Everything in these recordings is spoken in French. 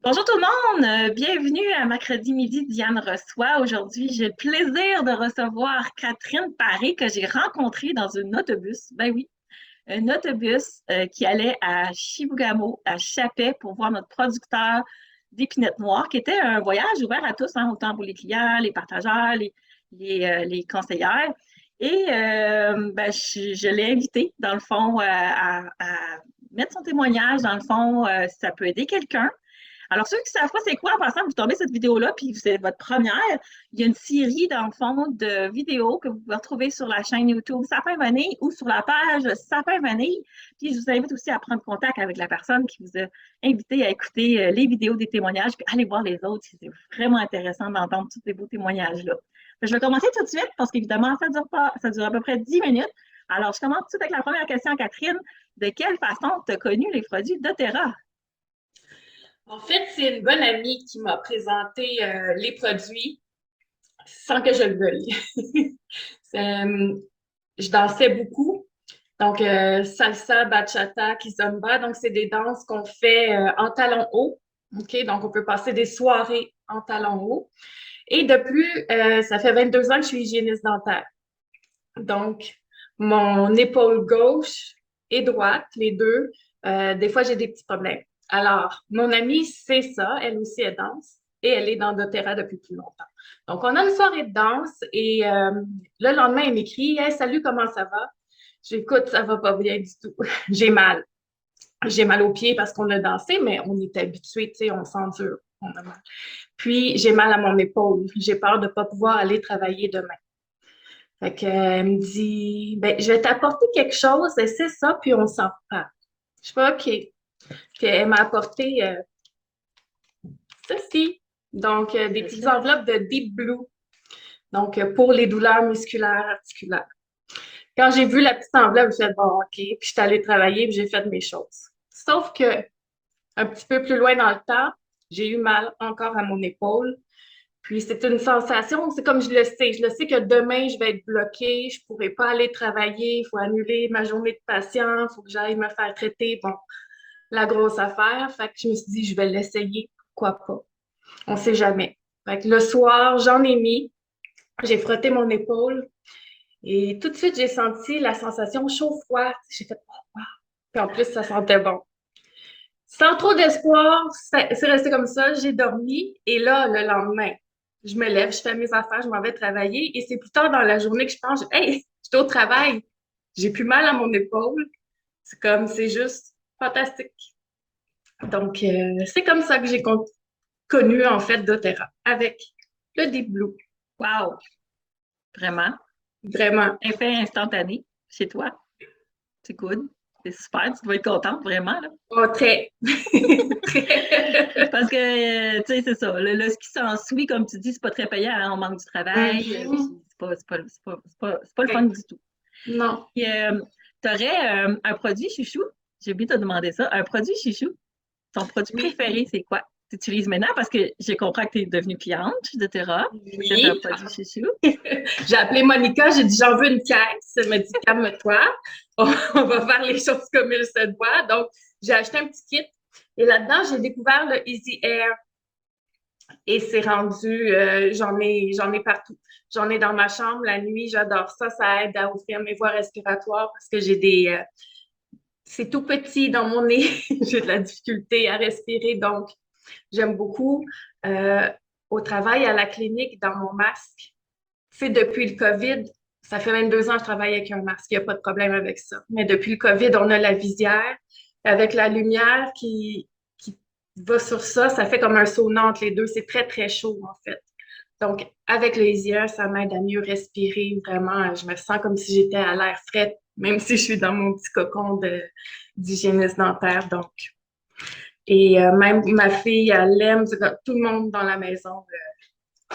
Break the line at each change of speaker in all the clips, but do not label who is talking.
Bonjour tout le monde, bienvenue à Mercredi midi, Diane reçoit. Aujourd'hui, j'ai le plaisir de recevoir Catherine Paré que j'ai rencontrée dans un autobus. Ben oui, un autobus qui allait à Chibougamau, à Chapais, pour voir notre producteur d'épinettes noires, qui était un voyage ouvert à tous, hein, autant pour les clients, les partageurs, les conseillères. Et ben, je l'ai invitée, dans le fond, à mettre son témoignage, dans le fond, si ça peut aider quelqu'un. Alors, ceux qui ne savent pas c'est quoi, en passant, vous tombez cette vidéo-là, puis c'est votre première, il y a une série, dans le fond, de vidéos que vous pouvez retrouver sur la chaîne YouTube Sapin Vanille ou sur la page Sapin Vanille. Puis, je vous invite aussi à prendre contact avec la personne qui vous a invité à écouter les vidéos des témoignages, puis allez voir les autres. C'est vraiment intéressant d'entendre tous ces beaux témoignages-là. Je vais commencer tout de suite parce qu'évidemment, ça dure pas, ça dure à peu près 10 minutes. Alors, je commence tout de suite avec la première question, Catherine. De quelle façon tu as connu les produits doTERRA?
En fait, c'est une bonne amie qui m'a présenté les produits sans que je le veuille. Euh, je dansais beaucoup. Donc, salsa, bachata, kizomba. Donc, c'est des danses qu'on fait en talons hauts. OK? Donc, on peut passer des soirées en talons hauts. Et de plus, ça fait 22 ans que je suis hygiéniste dentaire. Donc, mon épaule gauche et droite, les deux, des fois, j'ai des petits problèmes. Alors, mon amie sait ça, elle aussi, elle danse et elle est dans doTERRA depuis plus longtemps. Donc, on a une soirée de danse et le lendemain, elle m'écrit: Hey, salut, comment ça va? J'écoute, ça va pas bien du tout. J'ai mal. J'ai mal aux pieds parce qu'on a dansé, mais on est habitué, tu sais, on s'endure. On a mal. Puis, j'ai mal à mon épaule. J'ai peur de ne pas pouvoir aller travailler demain. Fait que, elle me dit, ben, je vais t'apporter quelque chose, c'est ça, puis on s'en reparle. Je fais OK. Puis elle m'a apporté ceci. Donc, des petites enveloppes de Deep Blue. Donc, pour les douleurs musculaires, articulaires. Quand j'ai vu la petite enveloppe, j'ai fait bon, OK. Puis je suis allée travailler, puis j'ai fait mes choses. Sauf que, un petit peu plus loin dans le temps, j'ai eu mal encore à mon épaule. Puis c'est une sensation, c'est comme je le sais que demain, je vais être bloquée, je pourrai pas aller travailler, il faut annuler ma journée de patient, il faut que j'aille me faire traiter. Bon, la grosse affaire. Fait que je me suis dit, je vais l'essayer, pourquoi pas. On sait jamais. Fait que le soir, j'en ai mis, j'ai frotté mon épaule et tout de suite, j'ai senti la sensation chaud-froid. J'ai fait, oh, wow. Puis en plus, ça sentait bon. Sans trop d'espoir, c'est resté comme ça. J'ai dormi et là, le lendemain, je me lève, je fais mes affaires, je m'en vais travailler et c'est plus tard dans la journée que je pense, hey, je suis au travail, j'ai plus mal à mon épaule. C'est comme, c'est juste fantastique. Donc, c'est comme ça que j'ai connu en fait doTERRA avec le Deep Blue.
Wow! Vraiment?
Vraiment.
Effet instantané chez toi. C'est good. C'est super. Tu dois être contente, vraiment, là.
Oh, très. Très.
Parce que, tu sais, c'est ça. Ce qui s'ensuit, comme tu dis, c'est pas très payant, hein. On manque du travail. Puis
Mhm.
c'est pas le fun du tout.
Non.
Puis, tu aurais un produit chouchou. J'ai oublié de te demander ça. Un produit chouchou. Ton produit
Oui.
préféré, c'est quoi? Tu utilises maintenant parce que j'ai compris que tu es devenue cliente de Terra. C'est un
Oui.
produit chouchou.
J'ai appelé Monica, j'ai dit j'en veux une caisse. Elle m'a dit calme-toi, on va faire les choses comme il se doit. Donc, j'ai acheté un petit kit et là-dedans, j'ai découvert le Easy Air et c'est rendu, j'en ai partout. J'en ai dans ma chambre la nuit, j'adore ça. Ça aide à ouvrir mes voies respiratoires parce que c'est tout petit dans mon nez. J'ai de la difficulté à respirer, donc j'aime beaucoup. Euh, Au travail, à la clinique, dans mon masque. C'est depuis le COVID, ça fait 22 ans que je travaille avec un masque, il n'y a pas de problème avec ça. Mais depuis le COVID, on a la visière avec la lumière qui va sur ça, ça fait comme un sauna entre les deux. C'est très, très chaud, en fait. Donc, avec les yeux, ça m'aide à mieux respirer. Vraiment, je me sens comme si j'étais à l'air frais, même si je suis dans mon petit cocon d'hygiéniste dentaire. Donc, et même ma fille, elle l'aime. Tout le monde dans la maison,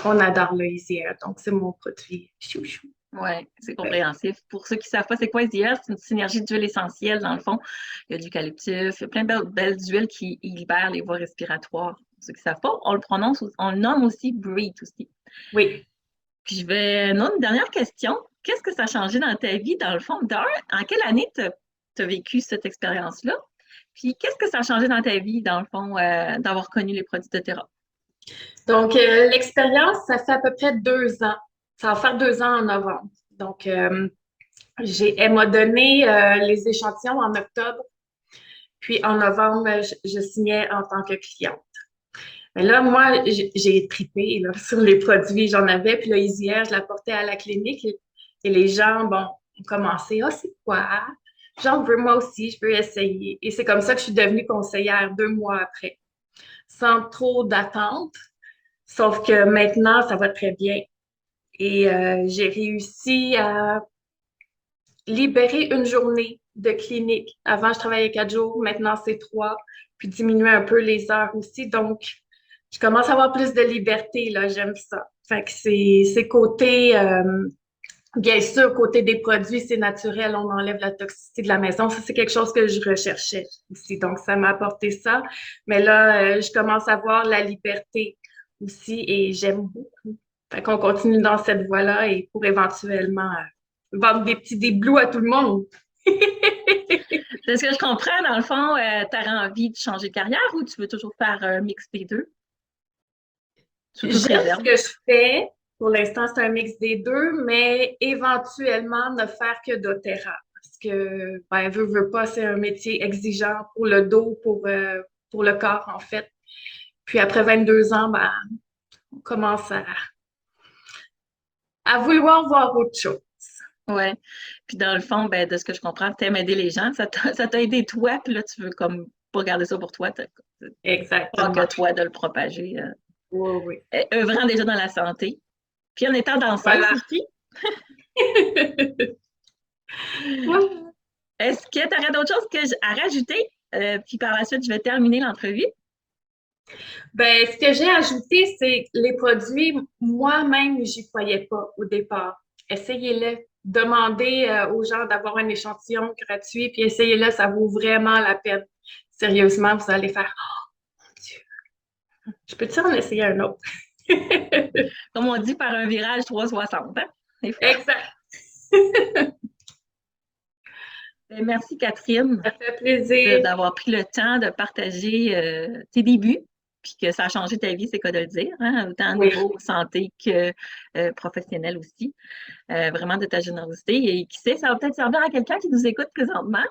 on adore le Easy Air. Donc, c'est mon produit chouchou.
Oui, c'est
Ouais.
compréhensif. Pour ceux qui ne savent pas c'est quoi Easy c'est une synergie d'huiles essentielles, dans le fond. Il y a de l'eucalyptus, il y a plein de belles huiles qui libèrent les voies respiratoires. Pour ceux qui ne savent pas, on le nomme aussi Breathe aussi.
Oui.
Puis non, une dernière question. Qu'est-ce que ça a changé dans ta vie, dans le fond? En quelle année tu as vécu cette expérience-là? Puis, qu'est-ce que ça a changé dans ta vie, dans le fond, d'avoir connu les produits doTERRA?
Donc, l'expérience, ça fait à peu près 2 ans. Ça va faire 2 ans en novembre. Donc, elle m'a donné les échantillons en octobre, puis en novembre, je signais en tant que cliente. Mais là, moi, j'ai trippé là, sur les produits, j'en avais, puis là, hier, je la portais à la clinique et les gens, bon, ont commencé, ah, c'est quoi? J'en veux moi aussi, je veux essayer. Et c'est comme ça que je suis devenue conseillère 2 mois après, sans trop d'attente, sauf que maintenant, ça va très bien. Et j'ai réussi à libérer une journée de clinique. Avant, je travaillais 4 jours, maintenant c'est 3, puis diminuer un peu les heures aussi. Donc, je commence à avoir plus de liberté, là, j'aime ça. Fait que c'est côté, bien sûr, côté des produits, c'est naturel, on enlève la toxicité de la maison. Ça, c'est quelque chose que je recherchais aussi. Donc, ça m'a apporté ça. Mais là, je commence à voir la liberté aussi et j'aime beaucoup. Fait qu'on continue dans cette voie-là et pour éventuellement vendre des petits déblous à tout le monde.
De ce que je comprends, dans le fond, tu as envie de changer de carrière ou tu veux toujours faire un mix des deux? Sous toute
J'aime ce
réserve.
que je fais. Pour l'instant, c'est un mix des deux, mais éventuellement, ne faire que doTERRA. Parce que, ben, veut pas, c'est un métier exigeant pour le dos, pour le corps, en fait. Puis après 22 ans, ben, on commence à vouloir voir autre chose.
Ouais. Puis dans le fond, ben, de ce que je comprends, tu aimes aider les gens. Ça t'a aidé toi, puis là, tu veux comme pas garder ça pour toi. Pas que
Exactement.
toi de le propager.
Oui, oui.
Œuvrant déjà dans la santé. Puis en étant danseuse
Voilà.
aussi.
Voilà.
Est-ce que tu aurais d'autres choses à rajouter? Puis par la suite, je vais terminer l'entrevue.
Ben, ce que j'ai ajouté, c'est les produits, moi-même, j'y croyais pas au départ. Essayez-le. Demandez aux gens d'avoir un échantillon gratuit, puis essayez-le, ça vaut vraiment la peine. Sérieusement, vous allez faire Oh mon Dieu, je peux-tu en essayer un autre?
Comme on dit, par un virage 360. Hein? Des fois.
Exact.
Merci, Catherine,
Ça fait plaisir.
d'avoir pris le temps de partager tes débuts, puis que ça a changé ta vie, c'est quoi de le dire, hein? Autant au
Oui.
niveau santé que professionnel aussi. Vraiment de ta générosité. Et qui sait, ça va peut-être servir à quelqu'un qui nous écoute présentement.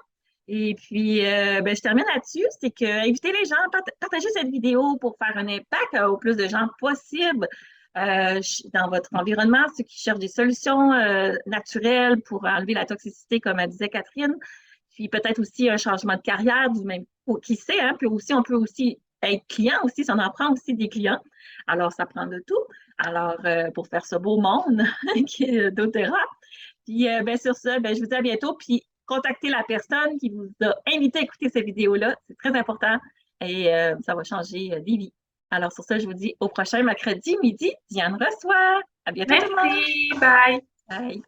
Et puis, ben, je termine là-dessus, c'est que inviter les gens à partager cette vidéo pour faire un impact au plus de gens possible dans votre environnement, ceux qui cherchent des solutions naturelles pour enlever la toxicité, comme disait Catherine, puis peut-être aussi un changement de carrière, du même, qui sait, hein, puis aussi, on peut aussi être client aussi, si on en prend aussi des clients. Alors, ça prend de tout. Alors, pour faire ce beau monde qui est doTERRA. Puis, ben, sur ça, ben, je vous dis à bientôt. Puis, contactez la personne qui vous a invité à écouter cette vidéo-là. C'est très important et ça va changer des vies. Alors, sur ça, je vous dis au prochain mercredi midi. Diane reçoit. À bientôt tout le monde.
Merci. Bye.
Bye.